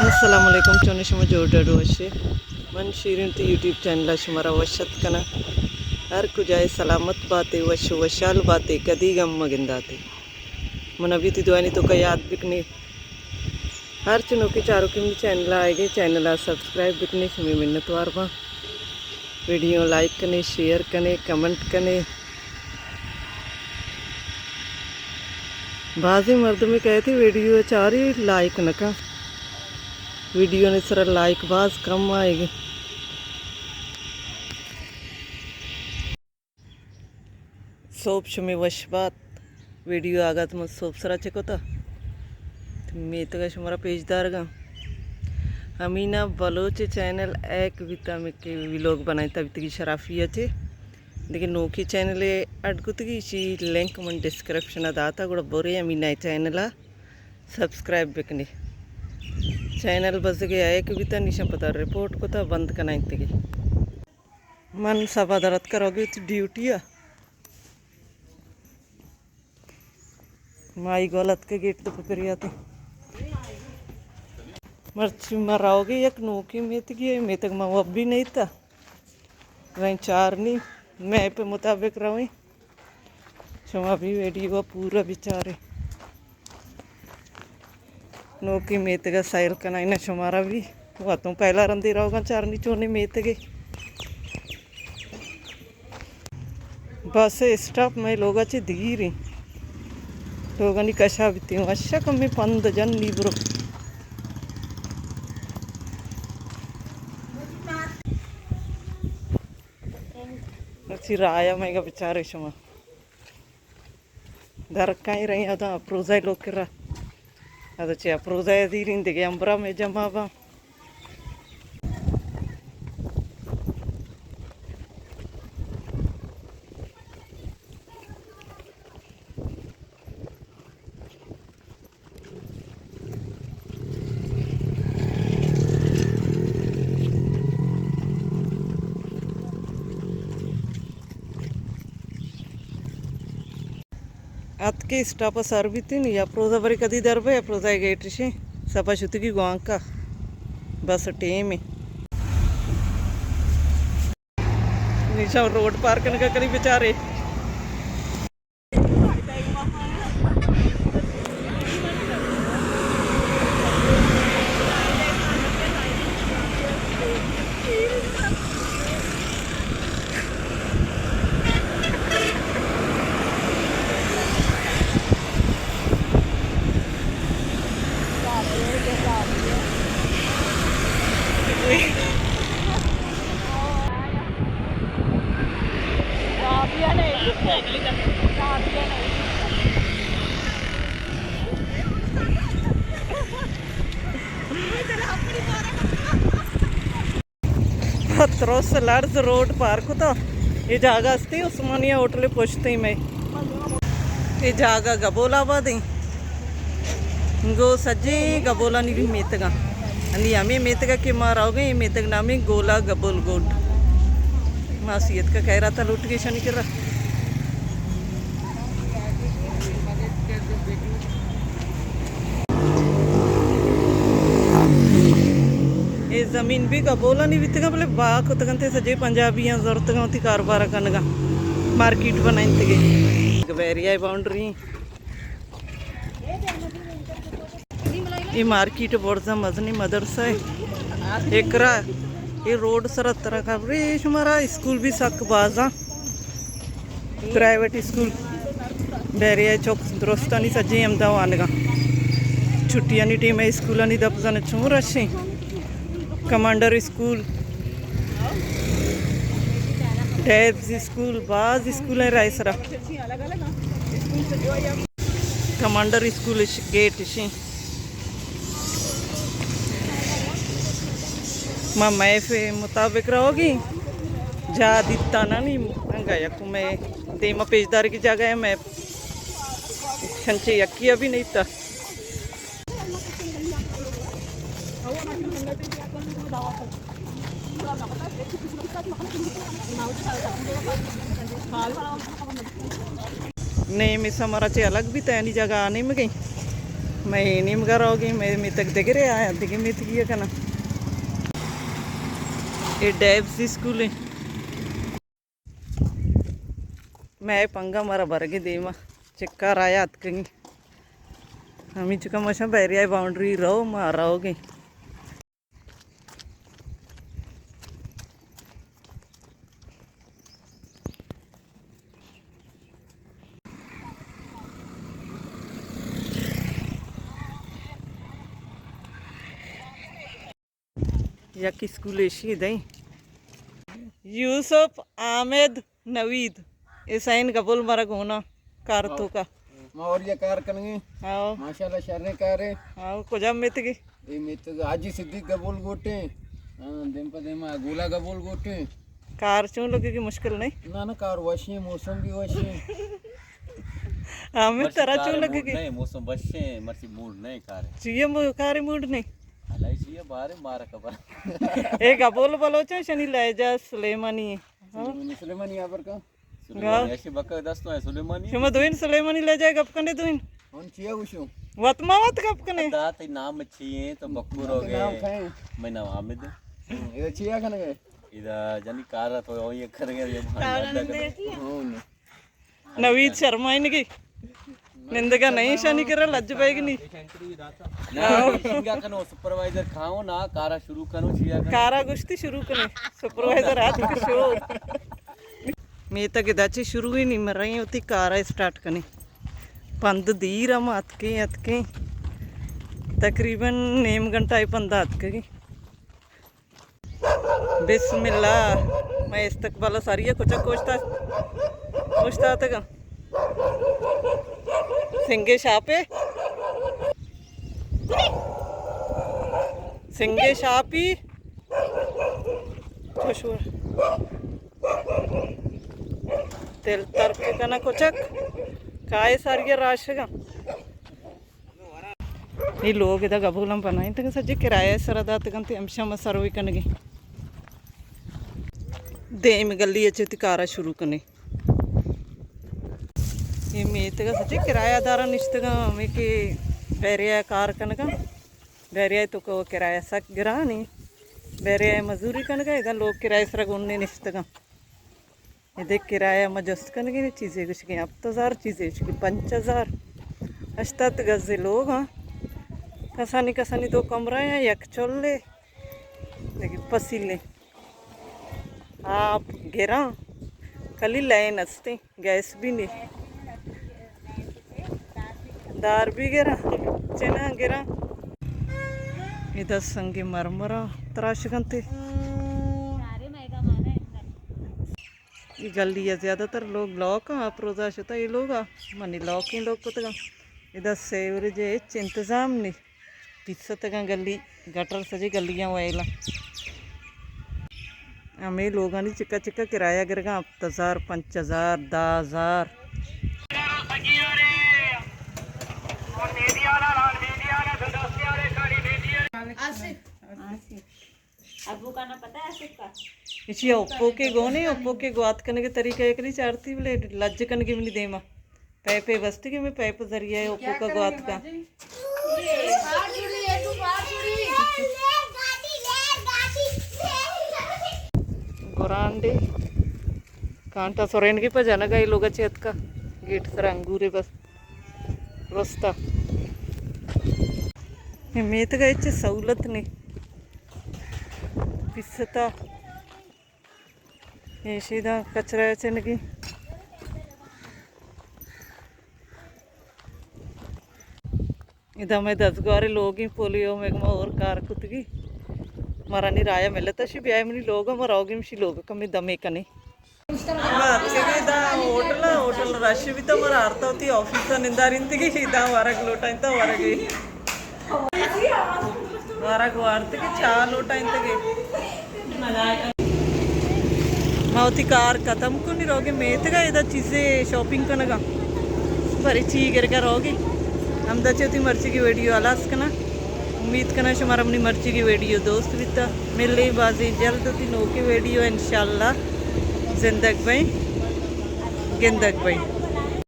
Assalamualaikum choni shuma jodaru ashe man shirin te YouTube channel shumara washat kana har kujay salamat baate washu washal baate kadi gam magindate मन अभी ती दुआनी तो का याद बिकने हर चुनों के चारों की चैनल आएगी चैनल सब्सक्राइब बिकने से मिन्नत वार बा वीडियो लाइक करने शेयर करने कमेंट करने बाजी मर्द में कहती वीडियो चारी लाइक न का वीडियो ने सर लाइक बाज कम आएगी सोप शुमे वश बात वीडियो आगा तो मत सोप सरा चेको था मैं तो शुमारा पेजदार गा अमीना बलोच चैनल एक विता में के व्लॉग बनाए तभी तक शराफी अच्छे लेकिन नोकी चैनल अड़गुतगी इसी लिंक मन डिस्क्रिप्शन दाता गुड़ा बोरे अमीना चैनल सब्सक्राइब बिकने चैनल बस गया एक विता निशा पता रिपोर्ट को था बंद करना तगी मन सभा दरत करोगे तो ड्यूटी है माई गलत के गेट तो पकड़ आते मर्ची मराओगे एक नोकी में तक मैं तक मैं अब भी नहीं था वहीं चार नहीं मैं पे मुताबिक रही क्षमा भी वीडियो पूरा बेचारे नोकी में तक सैर करना ना शुमारा भी वह तो पहला रंदी रहोगा चारनी चोने में तक बस स्टाफ में लोग अच्छे दी रही लोगों कशा बीती हूँ अच्छा कमी 5 जन नीब्रो अच्छी राया मैं बेचारे शुमा दर कहीं रही अदा अप्रोजा लोग कर रहा अदे अप्रोजा दी रही अंबरा में जमा बा अत के स्टाफ सर भी थी नहीं अप्रोजा बरी कदी दर पे अप्रोजा गेट से सपा शुति की गांव का बस टेम है निशा रोड पार करने का करी बेचारे पत्रोस लर्ज रोड पार्क तो ये जागा अस्ती उस्मानिया होटल पूछते ही मैं ये जागा गबोलाबाद गो सज्जे गबोला नहीं भी मेतगा अंदी हमें मेतगा के माराओगे ये मेतग नामे गोला गबोल गोड मासीत का कह रहा था लूट के शनि कर रहा ये जमीन भी गबोला नहीं बीतेगा बोले बाग तकते सजे पंजाबियां जरूरत होती कारोबार करने मार्केट बनाई थे गवेरिया बाउंड्री ये मार्केट बोर्जा मजनी मदरसा है एक ये रोड सर तरह का हमारा स्कूल भी सक बाजा प्राइवेट स्कूल बैरिया चौक दुरुस्ता नहीं सजे अहमदाबाद का छुट्टियां नहीं टीम स्कूल नहीं दफजन चूँ रशे कमांडर स्कूल डेब्स स्कूल बाज स्कूल है रायसरा कमांडर स्कूल गेट से मैं फे मुताबिक रहोगी जा दिता ना नहीं गया को मैं देमा पेजदार की जगह है मैं संचे यकिया भी नहीं था नहीं मिस हमारा चे अलग भी तैनी जगह आने में गई मैं नहीं मगर होगी मैं मी तक देख रहे आया दिखे मी तक ये करना ये डेब्स स्कूल है मैं पंगा मारा भर के देमा चिक्का राया अतकंगी हमी चुका मशा बैरिया बाउंड्री रहो मारा हो गई या कि स्कूल एशी दई यूसुफ आमिद नवीद ईसाइन कबूल मरा होना कारतों का और ये कार करेंगे हाँ माशाल्लाह शर्रे कार है हाँ को जब मित की ये मित आजी सिद्दीक कबूल गोटे देम पर देमा गोला कबूल गोटे कार चूं लोगे की मुश्किल नहीं ना ना कार वशी मौसम भी वशी हमें तरह चूं लगे की नहीं मौसम बच्चे मर्सी मूड नहीं कार चाहिए कार मूड नहीं हलाई चाहिए बाहर मारा खबर एक कबूल बलोचा शनि लायजा सुलेमानी मुसलमान यहाँ पर का ऐसे बक्का दस तो है सुलेमानी शुमा दुइन सुलेमानी ले जाए गप कने दुइन कौन चिया उशो वतमा वत गप कने दात नाम चाहिए तो बक्कुर हो गए मैं नाम हामिद ये चिया कने गए इधर जानी कार तो ये कर गए ये नवीद शर्मा इनकी निंदगा नहीं शनि करे लज्ज पाएगी नहीं ना सिंगा कनो सुपरवाइजर खाओ ना कारा शुरू करो चिया कारा गुश्ती शुरू कने सुपरवाइजर आज के शो मैं तक दाची शुरू ही नहीं मर रही होती कारा स्टार्ट करनी पंद दीर हम अतके तकरीबन नेम घंटा ही पंदा अतके बिस्मिल्लाह मैं इस्तकबाल सारी है कुछ कोशता तक सिंगे शापे सिंगे शापी तेल तरके कना कोचक काय सारिया राशगा ये लोग इधर गबूलम बनाए तक सज्जे किराया सरदात कंते अंशा मसरवी कनगे देम गली अच्छे कारा शुरू कने ये मेतगा सच्चे किरायादार निश्तगा में के बैरिया कार कनगा बैरिया तो को किराया सक गिरा नहीं बैरिया मजदूरी कनगा इधर लोग किराया सर गुन्ने निश्तगा इधर किराया मजस्त कनगे ने चीज़ें कुछ के अब तो ज़ार चीज़ें कुछ के 5000 अश्तात गज़े लोग हाँ कसानी दो कमरा हैं यक चोले लेकिन पसीले आप गिरा कली लाइन हंसते गैस भी नहीं दार भी गिरा चना गिरा इधर संगे मरमरा तराश गंते ये गली है ज़्यादातर लोग लॉक आप रोज़ा शुता ये लोग मनी लॉक ही लोग पता इधर सेवरेज इंतज़ाम नहीं पिछत गली गटर सजी गलियाँ वाला हमें लोगों ने चिक्का चिक्का किराया गिरगा अब 1000 5000 10,000 इसी ओप्पो के गो नहीं ओप्पो के गुआत करने के तरीका एक नहीं चारती बोले लज्ज करने की भी नहीं देमा पैपे बस्ती के मैं पैप जरिया है ओप्पो का गुआत का गोरांडे कांटा सोरेन की पजाना गई लोग चेत का गेट सर अंगूरे बस रस्ता मेत गए सहूलत नहीं पिसता ये सीधा कचरा चनगी इधर मैं 10 गारे लोग ही पोलियो में और कार कुतगी मरा नहीं राया मिले तो शी ब्याह में लोग मराओगे मिशी लोग कमी दमे कने होटल रश भी तो मरा आरता होती ऑफिस तो निंदा रिंतगी इदा वारक लोटा इंता वारगे वारक वारते की चा लोटा इंतगे मावती कार खत्म को नहीं रहोगे मेतगा इधर चीज़ें शॉपिंग करनेगा भरी ची गिर रहोगी हम दचेती मर्ची की वीडियो आलास करना उम्मीद करना हमारा अपनी मर्ची की वीडियो दोस्त भी था मिल रही बाजी जल्द थी नो की वीडियो इंशाल्लाह जिंदगी भाई गिंदक भाई